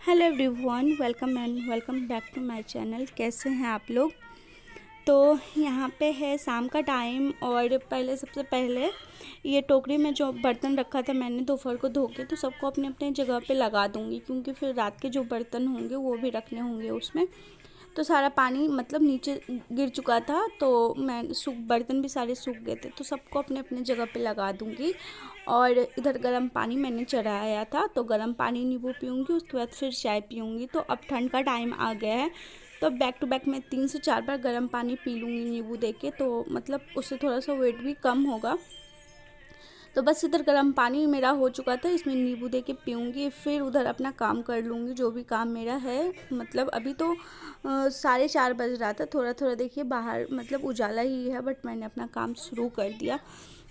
Hello everyone, welcome back to my channel. कैसे हैं आप लोग। तो यहाँ पे है शाम का टाइम और सबसे पहले ये टोकरी में जो बर्तन रखा था मैंने दोपहर को धो के, तो सबको अपने अपने जगह पे लगा दूँगी, क्योंकि फिर रात के जो बर्तन होंगे वो भी रखने होंगे उसमें। तो सारा पानी मतलब नीचे गिर चुका था, तो मैं बर्तन भी सारे सूख गए थे, तो सबको अपने अपने जगह पे लगा दूँगी। और इधर गर्म पानी मैंने चढ़ाया था, तो गर्म पानी नींबू पीऊँगी, उसके बाद फिर चाय पीऊँगी। तो अब ठंड का टाइम आ गया है, तो बैक टू बैक मैं 3 से 4 बार गर्म पानी पी लूँगी नींबू दे के, तो मतलब उससे थोड़ा सा वेट भी कम होगा। तो बस इधर गर्म पानी मेरा हो चुका था, इसमें नींबू दे के पीऊँगी, फिर उधर अपना काम कर लूँगी जो भी काम मेरा है। मतलब अभी तो 4:30 बज रहा था, थोड़ा थोड़ा देखिए बाहर मतलब उजाला ही है, बट मैंने अपना काम शुरू कर दिया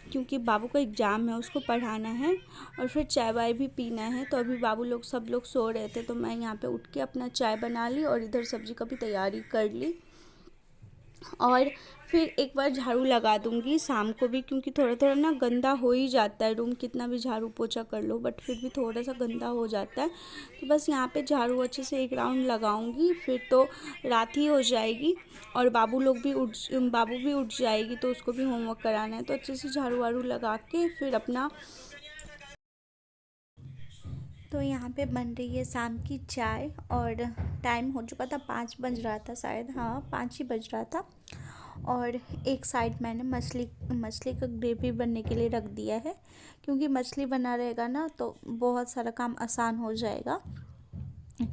क्योंकि बाबू का एग्ज़ाम है, उसको पढ़ाना है और फिर चाय वाय भी पीना है। तो अभी बाबू लोग सब लोग सो रहे थे, तो मैं यहाँ पे उठ के अपना चाय बना ली और इधर सब्ज़ी का भी तैयारी कर ली। और फिर एक बार झाड़ू लगा दूंगी शाम को भी, क्योंकि थोड़ा थोड़ा ना गंदा हो ही जाता है रूम, कितना भी झाड़ू पोछा कर लो बट फिर भी थोड़ा सा गंदा हो जाता है। तो बस यहाँ पे झाड़ू अच्छे से एक राउंड लगाऊंगी, फिर तो रात ही हो जाएगी और बाबू भी उठ जाएगी, तो उसको भी होमवर्क कराना है। तो अच्छे से झाड़ू वाड़ू लगा के फिर अपना, तो यहाँ पे बन रही है शाम की चाय और टाइम हो चुका था 5 बज रहा था शायद, हाँ 5 ही बज रहा था। और एक साइड मैंने मछली का ग्रेवी बनने के लिए रख दिया है, क्योंकि मछली बना रहेगा ना तो बहुत सारा काम आसान हो जाएगा।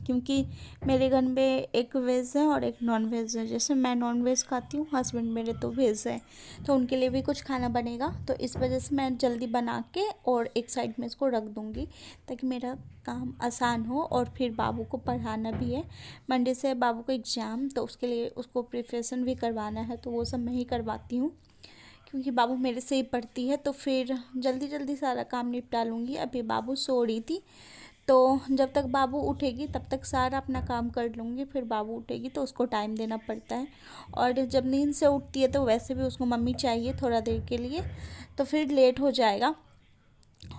क्योंकि मेरे घर में एक वेज है और एक नॉन वेज है। जैसे मैं नॉन वेज खाती हूँ, हस्बैंड मेरे तो वेज है, तो उनके लिए भी कुछ खाना बनेगा। तो इस वजह से मैं जल्दी बना के और एक साइड में इसको रख दूँगी, ताकि मेरा काम आसान हो। और फिर बाबू को पढ़ाना भी है, मंडे से बाबू को एग्ज़ाम, तो उसके लिए उसको प्रिपरेशन भी करवाना है, तो वो सब मैं ही करवाती हूँ, क्योंकि बाबू मेरे से ही पढ़ती है। तो फिर जल्दी जल्दी सारा काम निपटा लूँगी। अभी बाबू सो रही थी, तो जब तक बाबू उठेगी तब तक सारा अपना काम कर लूँगी। फिर बाबू उठेगी तो उसको टाइम देना पड़ता है, और जब नींद से उठती है तो वैसे भी उसको मम्मी चाहिए थोड़ा देर के लिए, तो फिर लेट हो जाएगा।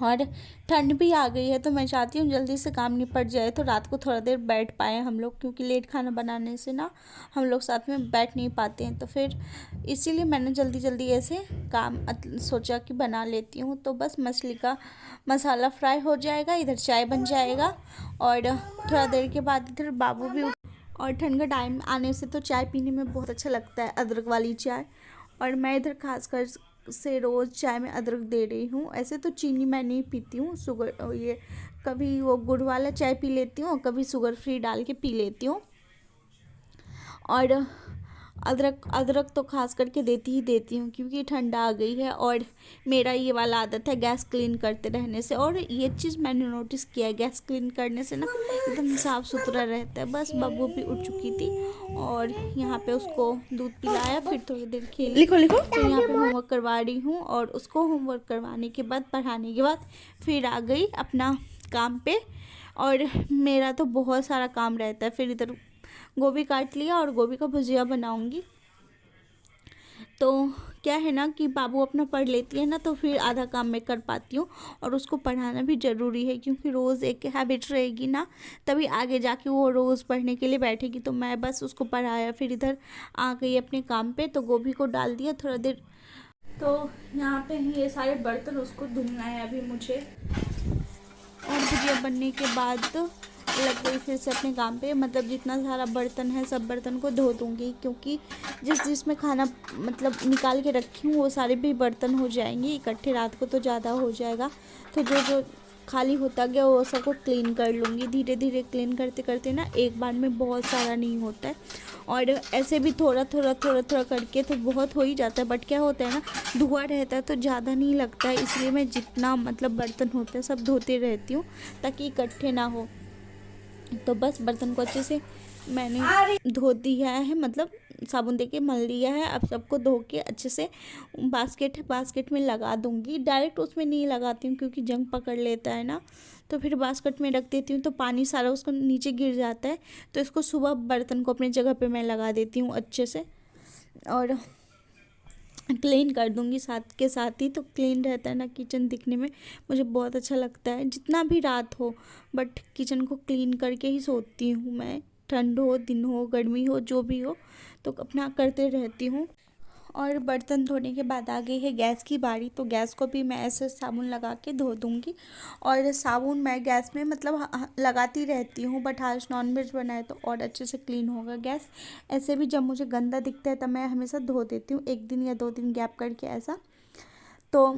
और ठंड भी आ गई है, तो मैं चाहती हूँ जल्दी से काम निपट जाए, तो रात को थोड़ा देर बैठ पाएँ हम लोग, क्योंकि लेट खाना बनाने से ना हम लोग साथ में बैठ नहीं पाते हैं। तो फिर इसीलिए मैंने जल्दी जल्दी ऐसे काम सोचा कि बना लेती हूँ। तो बस मछली का मसाला फ्राई हो जाएगा, इधर चाय बन जाएगा, और थोड़ा देर के बाद इधर बाबू भी और ठंड का टाइम आने से तो चाय पीने में बहुत अच्छा लगता है, अदरक वाली चाय। और मैं इधर खासकर से रोज़ चाय में अदरक दे रही हूँ। ऐसे तो चीनी मैं नहीं पीती हूँ, शुगर ये कभी वो गुड़ वाला चाय पी लेती हूँ, कभी शुगर फ्री डाल के पी लेती हूँ। और अदरक अदरक तो खास करके देती ही देती हूँ, क्योंकि ठंडा आ गई है और मेरा ये वाला आदत है गैस क्लीन करते रहने से। और ये चीज़ मैंने नोटिस किया है, गैस क्लीन करने से ना एकदम साफ़ सुथरा रहता है। बस बब्बू भी उठ चुकी थी और यहाँ पे उसको दूध पिलाया, फिर थोड़ी देर खेली। लिखो लिखो। तो यहाँ पे होमवर्क करवा रही हूँ, और उसको होमवर्क करवाने के बाद, पढ़ाने के बाद फिर आ गई अपना काम पे। और मेरा तो बहुत सारा काम रहता है। फिर इधर गोभी काट लिया और गोभी का भुजिया बनाऊंगी। तो क्या है ना कि बाबू अपना पढ़ लेती है ना, तो फिर आधा काम मैं कर पाती हूँ। और उसको पढ़ाना भी ज़रूरी है, क्योंकि रोज़ एक हैबिट रहेगी ना, तभी आगे जाके वो रोज़ पढ़ने के लिए बैठेगी। तो मैं बस उसको पढ़ाया, फिर इधर आ गई अपने काम पे, तो गोभी को डाल दिया थोड़ा देर। तो यहाँ पे ये सारे बर्तन उसको धुलना है अभी मुझे। और भुजिया बनने के बाद लग गई फिर से अपने काम पे। मतलब जितना सारा बर्तन है सब बर्तन को धो दूँगी, क्योंकि जिसमें खाना मतलब निकाल के रखी हूँ वो सारे भी बर्तन हो जाएंगे इकट्ठे, रात को तो ज़्यादा हो जाएगा। तो जो जो खाली होता गया वो सबको क्लीन कर लूँगी। धीरे धीरे क्लीन करते करते ना एक बार में बहुत सारा नहीं होता है, और ऐसे भी थोड़ा थोड़ा थोड़ा थोड़ा करके तो बहुत हो ही जाता है। बट क्या होता है ना, धुआं रहता है तो ज़्यादा नहीं लगता है, इसलिए मैं जितना मतलब बर्तन होते हैं सब धोते रहती हूँ, ताकि इकट्ठे ना हो। तो बस बर्तन को अच्छे से मैंने धो दिया है, मतलब साबुन देके मल लिया है। अब सबको धो के अच्छे से बास्केट में लगा दूंगी। डायरेक्ट उसमें नहीं लगाती हूँ, क्योंकि जंग पकड़ लेता है ना, तो फिर बास्केट में रख देती हूँ, तो पानी सारा उसको नीचे गिर जाता है। तो इसको सुबह बर्तन को अपनी जगह पे मैं लगा देती हूँ अच्छे से। और क्लीन कर दूंगी साथ के साथ ही। तो क्लीन रहता है ना किचन, दिखने में मुझे बहुत अच्छा लगता है। जितना भी रात हो बट किचन को क्लीन करके ही सोती हूँ मैं। ठंड हो, दिन हो, गर्मी हो, जो भी हो, तो अपना करते रहती हूँ। और बर्तन धोने के बाद आ गई है गैस की बारी। तो गैस को भी मैं ऐसे साबुन लगा के धो दूँगी। और साबुन मैं गैस में मतलब लगाती रहती हूँ, बट आज नॉनवेज बनाए तो और अच्छे से क्लीन होगा गैस। ऐसे भी जब मुझे गंदा दिखता है तब मैं हमेशा धो देती हूँ, 1 दिन या 2 दिन गैप करके ऐसा। तो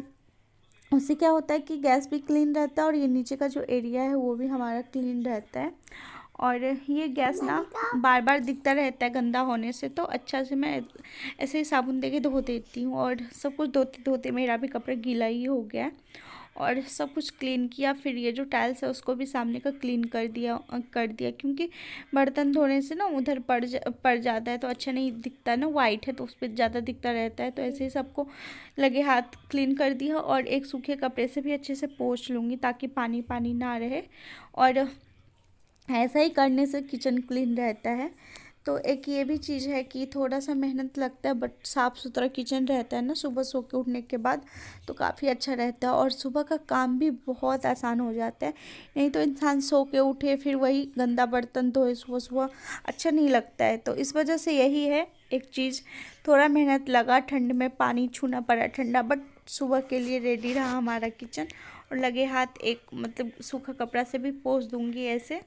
उससे क्या होता है कि गैस भी क्लीन रहता है और ये नीचे का जो एरिया है वो भी हमारा क्लीन रहता है। और ये गैस ना बार बार दिखता रहता है गंदा होने से, तो अच्छा से मैं ऐसे ही साबुन दे के धो देती हूँ। और सब कुछ धोते धोते मेरा भी कपड़ा गीला ही हो गया है। और सब कुछ क्लीन किया, फिर ये जो टाइल्स है उसको भी सामने का क्लीन कर दिया क्योंकि बर्तन धोने से ना उधर पड़ जाता है तो अच्छा नहीं दिखता ना, वाइट है तो उस पर ज़्यादा दिखता रहता है। तो ऐसे ही सबको लगे हाथ क्लीन कर दिया। और एक सूखे कपड़े से भी अच्छे से पोंछ लूँगी ताकि पानी पानी ना रहे। और ऐसा ही करने से किचन क्लीन रहता है। तो एक ये भी चीज़ है कि थोड़ा सा मेहनत लगता है बट साफ़ सुथरा किचन रहता है ना सुबह सो के उठने के बाद, तो काफ़ी अच्छा रहता है। और सुबह का काम भी बहुत आसान हो जाता है। नहीं तो इंसान सो के उठे फिर वही गंदा बर्तन धोए सुबह सुबह, अच्छा नहीं लगता है। तो इस वजह से यही है एक चीज़, थोड़ा मेहनत लगा, ठंड में पानी छूना पड़ा ठंडा, बट सुबह के लिए रेडी रहा हमारा किचन। और लगे हाथ एक मतलब सूखा कपड़ा से भी पोंछ दूंगी ऐसे।